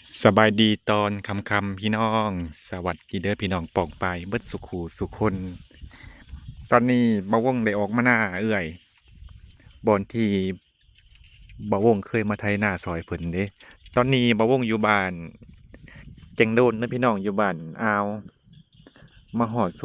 สบายดีตอนคำพี่น้องสวัสดีเด้อพี่น้องปองไปเบิดสุขูสุคนตอนนี้บ่าววงได้ออกมาหน้าเอื่อยบอนที่บ่าววงเคยมาไทยหน้าซอยเพิ่นเด้ตอนนี้บ่าววงอยู่บ้านแจงโดนนะพี่น้องอยู่บ้านอาวมาหอดส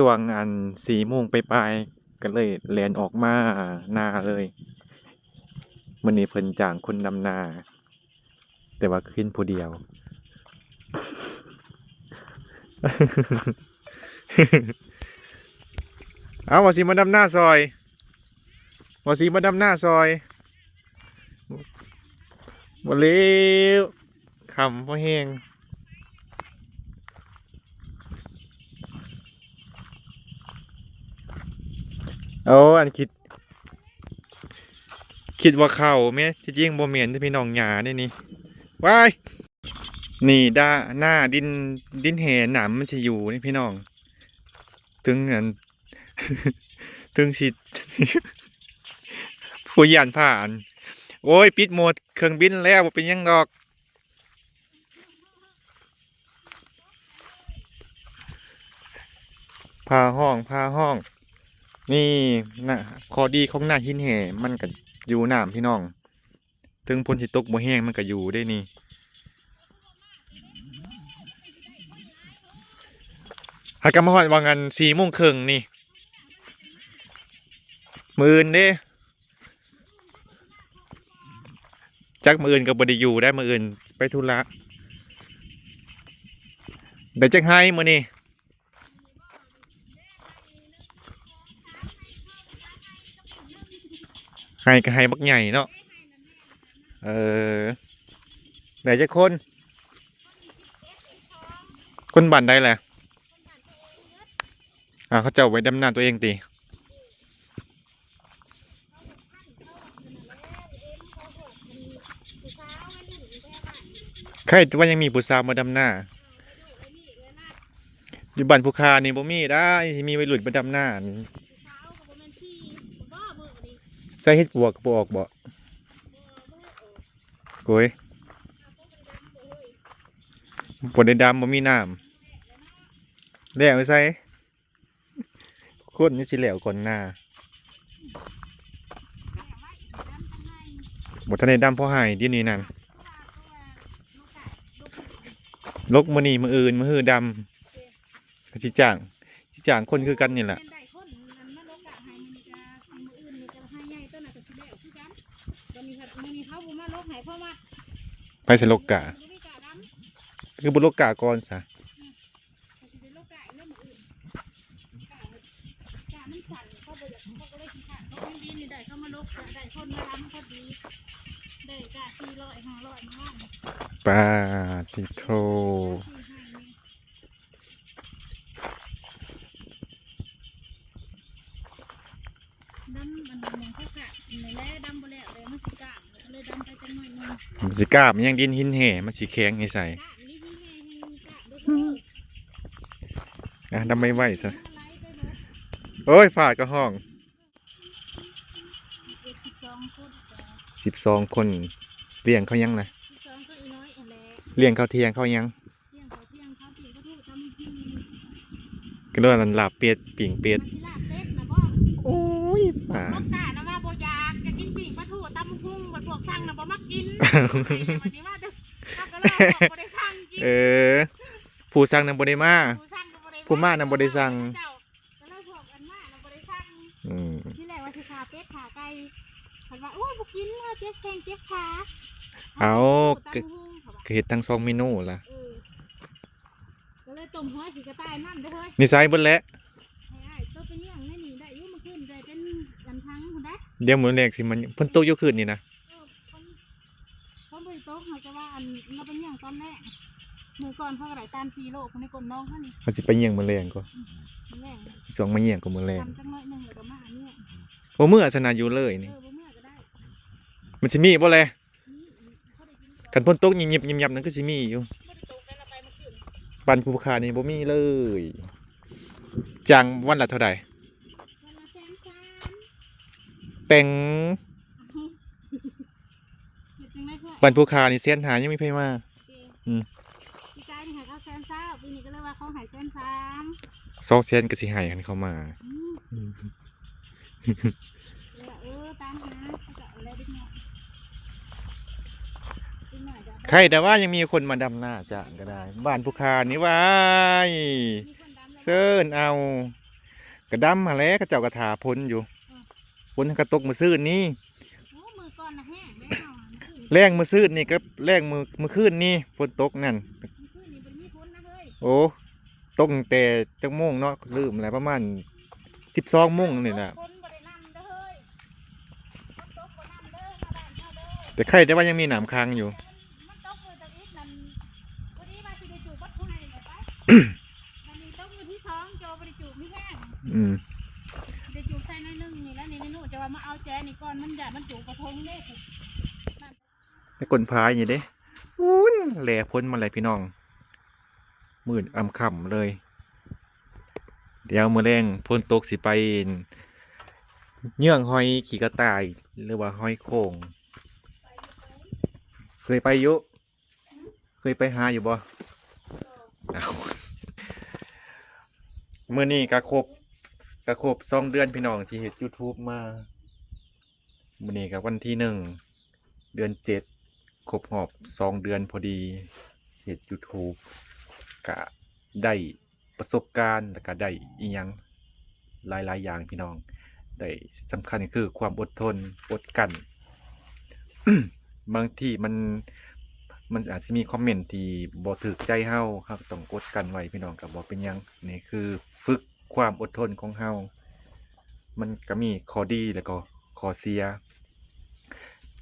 วงอัน4 โมงไปลายๆก็เลยแล่นออกมาหน้าเลยมื้อนี้เพิ่นจ้างคนดำนาแต่ว่าขึ้นผู้เดียว เอาว่าสิมาดำหน้าซอยว่าสิมาดำหน้าซอยบ่เร็วขำพ่อแห้งโอ้อันคิดว่าเข้าแม่ที่จริงบ่แม่นที่พี่น้องหญ้านี่นี่ว้ายนี่ด้าหน้าดินแห่หนามมันสิอยู่นี่พี่น้องถึงอันถึงสิ ผู้ย่านผ่าน โอ้ยปิดโหมดเครื่องบินแล้วบ่เป็นหยังดอกพาห้องนี่นะข้อดีของหน้าหินแห่มันก็อยู่น้ำพี่น้องถึงฝนสิตกบ่แห้งมันก็อยู่ได้นี่หากนมาฮอดว่างัน4 โมงครึ่งนี่มื้ออื่นเด้จักมื้ออื่นก็บ่ได้อยู่ได้มื้ออื่นไปธุระได้จักไห้มื้อนี้ไห้ก็ไห้บักใหญ่เนาะเออได้จักคนบ้านใดแหละเขาเจ้าไว้ดำนาตัวเองติใครว่ายังมีผู้สาวมาดำนาอยู่บ้านภูคานี่บ่มีได้มีวัยรุ่นมาดำนาใส่เฮ็ดปวกก็บ่ออกบ่โกยบ่ได้ดำบ่มีน้ำแล้วใส่คนนี่สิแล้วก่อนหน้าบ่ทันได้ดำพอให้เดี๋ยวนี้นั่นลกมื้อนี้มื้ออื่นมื้อฮื้อดำก็สิจ้างคนคือกันนี่แหละไปใส่ลกกะคือบ่ลกกะก่อนซะปาติโทมันสิกล้ามันยังดินหินแห่มันสิแข็งให้ใส่ดำไม่ไหวซะโอ้ยฝาดก็ห้อง12 คนเลี้ยงเขายังนะเลี้ยงเขาเที่ยงเขายังก็เลยมันลาบเป็ดปิ่งเป็ดโอ้ยฝาดเออผู้สั่งนำบ่ได้มาผู้มานำบ่ได้สั่งที่แรกว่าสิขาเป็ดขาไก่เพิ่นว่าโอ้ยบ่กินเฮาเจ็บแข้งเจ็บขาเอาก็เฮ็ดทั้ง2 เมนูล่ะก็เลยต้มหัวสิกระต่ายนำเด้อเฮ้ยนิสัยเบิดแล้วให้อ้ายตัวไปเลี้ยงในนี่ได้อยู่มื้อคืนได้เป็นลำพังพุ่นเด้เดี๋ยวมื้อแรกสิมันเพิ่นตกอยู่คืนนี่นะคนบ่ได้ตกเฮาจะว่าอันเราไปเลี้ยงตอนแรกมื้อก่อนเขาก็ได้ตาม4 โลคนในก้นน้องเฮานี่มันสิไปเยี่ยงมื้อแรงก็มื้อแรงสองมาเยี่ยงก็มื้อแรงทำจังน้อยนึงแล้วก็มาอันนี้บ่มื้อสนาอยู่เลยนี่บ่มื้อก็ได้มันสิมีบ่แลเขาได้กินคันฝนตกยิบๆๆนั่นคือสิมีอยู่บ่ได้ตกได้ละไปมื้อคืนปันภูคานี่บ่มีเลยจ้างวันละเท่าใดวันละ130,000แต่งเฮ็ดจังได๋เพิ่นปันภูคานี่150,000ยังมีไผมา อืม พี่กายนี่ให้เขา120,000ปีนี้ก็เลยว่าเขาให้130,000 200,000ก็สิให้กันเข้ามา อืม อืม เลยว่าตามหาเขาจะเอาอะไรเด็กน้อยเด็กน้อยจะเอาไป ใครแต่ว่ายังมีคนมาดำหน้าจ้างก็ได้ บ้านผู้คานี่ว้าย มีคนดำแล้ว เซิร์นเอากระดำหาแล้วกระเจ้ากระถาพ้นอยู่พ้นกระตกมือซื่นนี่ โอ้มือก่อนนะแห้งได้เฮาขึ้น แรงมือซื่นนี่ก็แรงมือคืนนี่ฝนตกนั่น ขึ้นนี่บ่มีพ้นนะเฮ้ย โอ้ตกตั้งแต่จังโมงเนาะลืมอะไรประมาณ12โมงนี่น่ะ พ้นบ่ได้นำเด้อเฮ้ยพ้นตกบ่นำเด้อมาบ้านเฮาเด้อ แต่ใครแต่ว่ายังมีหนามค้างอยู่ มันตกมือตะวิดนั่นพอดีว่าสิได้จูบบัดผู้ให้เลยไป มันมีตกมือที่2โจบ่ได้จูบมีแห้ง อืม ได้จูบใส่น้อยหนึงนี่แล้วนี่นู่จะว่ามาเอาแจนี่ก่อนมันอยากมันจูบกระทงเด้อ ไอ้กลพายอย่างเด้อุ้นแหล่พ้นมาเลยพี่น้องมืดอำค่ำเลย เดี๋ยวมื้อแรงพ้นตกสิไปเยื่องหอยขี่กระต่ายหรือว่าหอยโข่งเคยไปอยู่เคยไปหาอยู่บ่เอามื้อนี้กะครบ2 เดือนพี่น้องที่เฮ็ด YouTube มามื้อนี้ก็วันที่1 เดือน 7ครบรอบ2 เดือนพอดีเฮ็ด YouTube ก็ได้ประสบการณ์แล้วก็ได้อีหยังหลายๆอย่างพี่น้องได้สำคัญก็คือความอดทนอดกลั้น บางที่มันอาจจะมีคอมเมนต์ที่บ่ถูกใจเฮาครับต้องอดกลั้นไว้พี่น้องก็บ่เป็นหยังนี่คือฝึกความอดทนของเฮามันก็มีข้อดีแล้วก็ข้อเสีย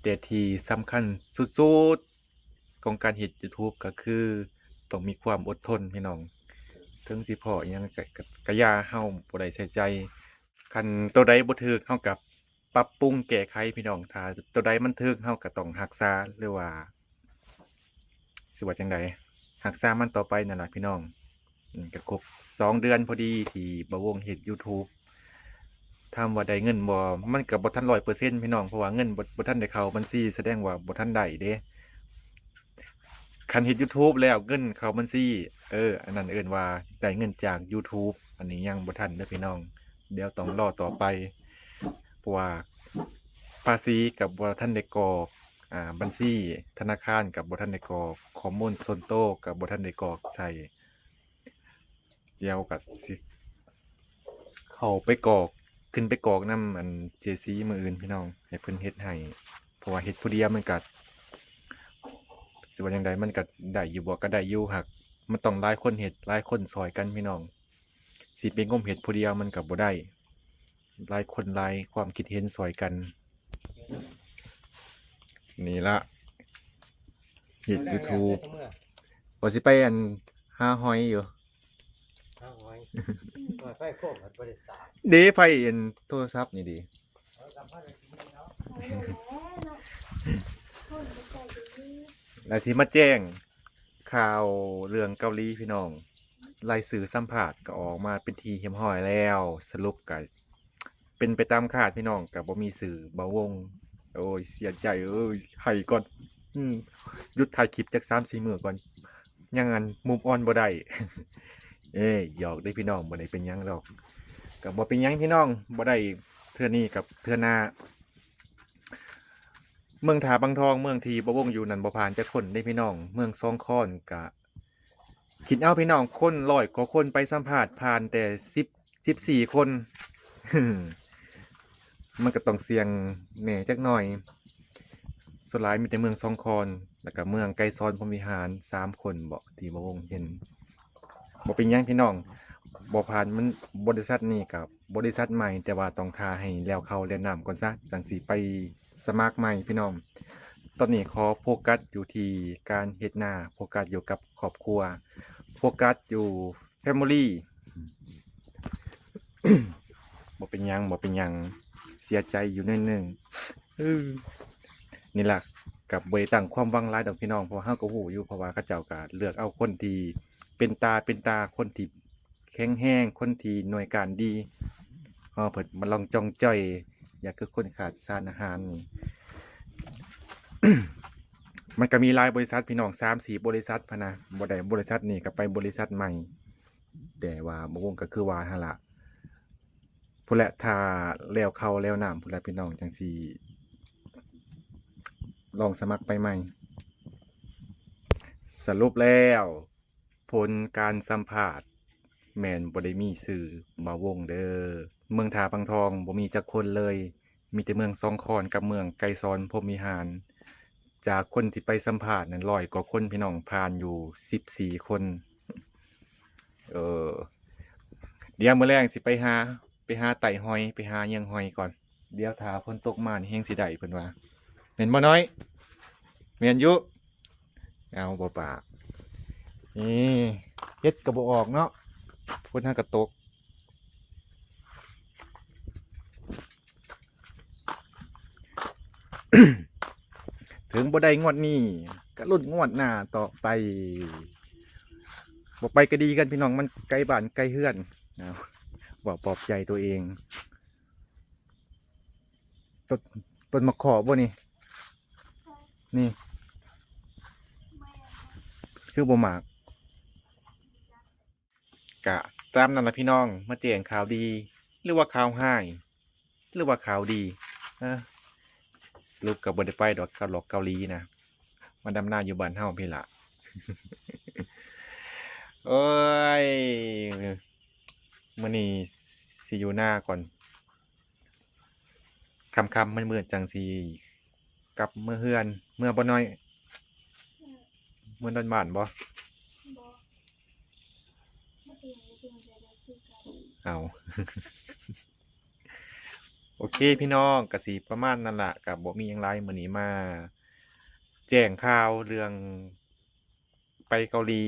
แต่ที่สำคัญสุดๆของการเฮ็ด YouTube ก็คือต้องมีความอดทนพี่น้องถึงสิพ้ออิหยังก็อย่าเฮาบ่ได้ใส่ใจคันตัวใดบ่ถูกเฮาก็ปรับปรุงแก้ไขพี่น้องถ้าตัวใดมันถูกเฮาก็ต้องรักษาหรือว่าสิว่าจังใดรักษามันต่อไปนั่นล่ะพี่น้องก็ครบ2 เดือนพอดีที่บ่าวงเฮ็ด YouTube ถามว่าได้เงินบ่มันก็บ่ทัน100%พี่น้องเพราะว่าเงินบ่ทันได้เข้าบัญชีแสดงว่าบ่ทันได้เด้คันเฮ็ด YouTube แล้วเงินเข้าบัญชีอันนั้นเอิ้นว่าได้เงินจาก YouTube อันนี้ยังบ่ทันเด้อพี่น้องเดี๋ยวต้องรอต่อไปเพราะว่าภาษีก็บ่ทันได้กรอกบัญชีธนาคารก็บ่ทันได้กรอกข้อมูลส่วนตัวก็บ่ทันได้กรอกใส่เดี๋ยวก็สิเข้าไปกรอกขึ้นไปกรอกนำอัน JC มื้ออื่นพี่น้องให้เพิ่นเฮ็ดให้เพราะว่าเฮ็ดผู้เดียวมันก็สิว่าจั่งใดมันก็ได้อยู่บ่ก็ได้อยู่หักมันต้องหลายคนเฮ็ดหลายคนช่วยกันพี่น้องสิไปงมเฮ็ดผู้เดียวมันก็บ่ได้หลายคนหลายความคิดเห็นช่วยกันนี่ล่ะเฮ็ด YouTube ว่าสิไปอันหาหอยอยู่ ห้าหอยหอยไฟโคกมันบริษัท เด้ไผอันโทรศัพท์นี่ดิ แล้วสิมาแจ้งข่าวเรื่องเกาหลีพี่น้องรายสื่อสัมภาษณ์ก็ออกมาเป็นทีเรียบร้อยแล้วสรุปก็เป็นไปตามคาดพี่น้องก็บ่มีสื่อบ่วงโอ้ยเสียใจเอ้ยให้ก่อนหยุดถ่ายคลิปจัก 3-4 มื้อก่อนยังงั้นมูฟออนบ่ได้ เอ้ยหยอกเด้อพี่น้องบ่ได้เป็นหยังดอกก็บ่เป็นหยังพี่น้องบ่ได้เทื่อนี้กับเทื่อหน้า เมืองถาบางทองเมืองที่บ่วงอยู่นั่นบ่ผ่านจักคนเด้พี่น้องเมืองซองคอนกะคิดเอาพี่น้องคน100กว่าคนไปสัมภาษณ์ผ่านแต่14 คน มันก็ต้องเสี่ยงแหน่จักหน่อยส่วนหลายมีแต่เมืองซองคอนแล้วก็เมืองไกรซอนพรหมวิหาร3 คนบ่ที่บ่วงเห็นบ่เป็นหยังพี่น้องบ่ผ่านมันบริษัทนี้กับบริษัทใหม่แต่ว่าต้องท่าให้แล้วเข้าแล้วน้ำก่อนซะจังสิไปสมัครใหม่พี่น้องตอนนี้ขอโฟกัสอยู่ที่การเฮ็ดนาโฟกัสอยู่กับครอบครัวโฟกัสอยู่ Family บ่เป็นหยังบ่เป็นหยังเสียใจอยู่นิดนึงนี่ล่ะกับบ่ได้ตั้งความหวังหลายดอกพี่น้องเพราะเฮาก็ฮู้อยู่เพราะว่าเขาเจ้าก็เลือกเอาคนที่เป็นตาคนที่แข็งแรงคนที่หน่วยการดีเพิ่นมาลองจ้องจ้อยอยากคือคนขาดสารอาหารนี่ มันก็มีหลายบริษัทพี่น้อง3-4บริษัทพะนะบ่ได้บริษัทนี้ก็ไปบริษัทใหม่แต่ว่าบ่วงก็คือว่าหั่นล่ะพู้นแหละถ้าแล้วเข้าแล้วน้ำพู้นแหละพี่น้องจังสิลองสมัครไปใหม่สรุปแล้วผลการสัมภาษณ์แม่นบ่ได้มีชื่อมาวงเด้อเมืองท่าปังทองบ่มีจักคนเลยมีแต่เมืองสองคอนกับเมืองไกรสอนพรหมวิหาร จากคนที่ไปสัมภาษณ์นั้น100กว่าคนพี่น้องผ่านอยู่14คนเออเดี๋ยวมื้อแลงสิไปหาไต่หอยไปหาเหยี่ยงหอยก่อนเดี๋ยวถ้าฝนตกมานี่แฮงสิได้เพิ่นว่าแม่นบ่น้อยแม่นอยู่เอาบ่ปากนี่เฮ็ดก็บ่ออกเนาะฝนหาก็ตก ถึงบ่ได้งวดนี้ก็ลุ้นงวดหน้าต่อไปบ่ไปก็ดีกันพี่น้องมันไกลบ้านไกลเฮือนเอาบอกปลอบใจตัวเองต้นต้นมะขอบ่นี่นี่คือบ่หมากกะตามนั้นล่ะพี่น้องมาแจ้งข่าวดี หรือว่าข่าวร้ายหรือว่าข่าวดีเออสรุปก็บ่ได้ไปดอกเกาหลีนะมาดำนาอยู่บ้านเฮาพี่ล่ะ โอ้ยมื้อนี้สิอยู่หน้าก่อนค่ำๆมืดๆจังสิกลับเมื่อเฮือนเมื่อบ่น้อยเมื่อนอนบ้านบ่เอา โอเคพี่น้องก็สิประมาณนั้นล่ะก็บ่มีหยังหลายมื้อนี้มาแจ้งข่าวเรื่องไปเกาหลี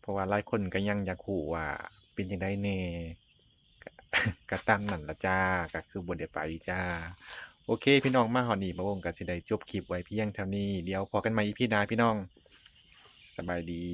เพราะว่าหลายคนก็ยังอยากรู้ว่าเป็นจังไดแหน่ก็ ก็ตามนั้นล่ะจ้าก็คือบ่ได้ไปจ้า โอเคพี่น้องมาฮอดนี้บ่าวงก็สิได้จบคลิปไว้เพียงเท่านี้เดี๋ยวพอกันใหม่ EP หน้าพี่น้องสบายดี